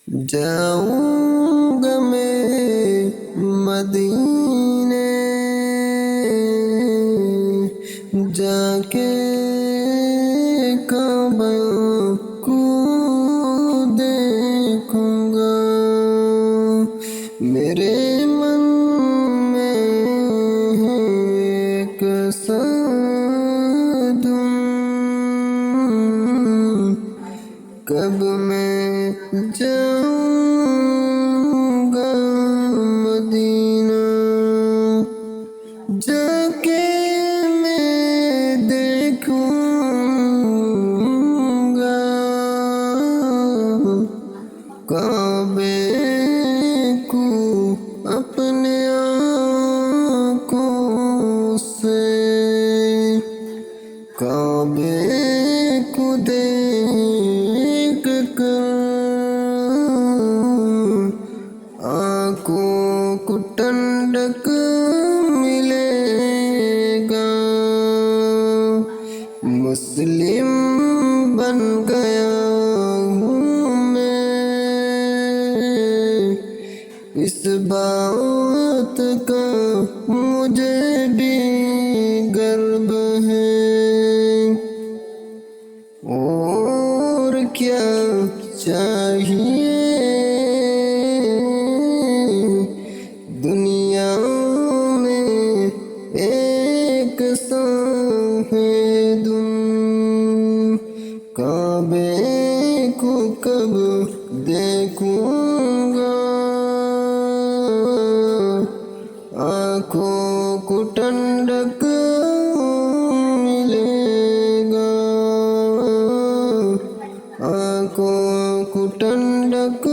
جاؤں گا میں مدینے جا کے کعبہ کو دیکھوں گا. میرے من میں ہے ایک صدم، کب میں جاؤں گا مدینہ. جا کے میں دیکھوں گا کعبے کو اپنے آنکھوں سے. کعبے کو دیکھ کر آنکھوں کو ٹھنڈک ملے گا. مسلم بن گیا ہوں میں، اس بات کا مجھے بھی گرو ہے. اور کیا چاہیے دنیا میں، ایک سفید کعبے کو کب دیکھوں گا. آنکھوں کو ٹھنڈک ملے گا، آنکھوں کو ٹھنڈک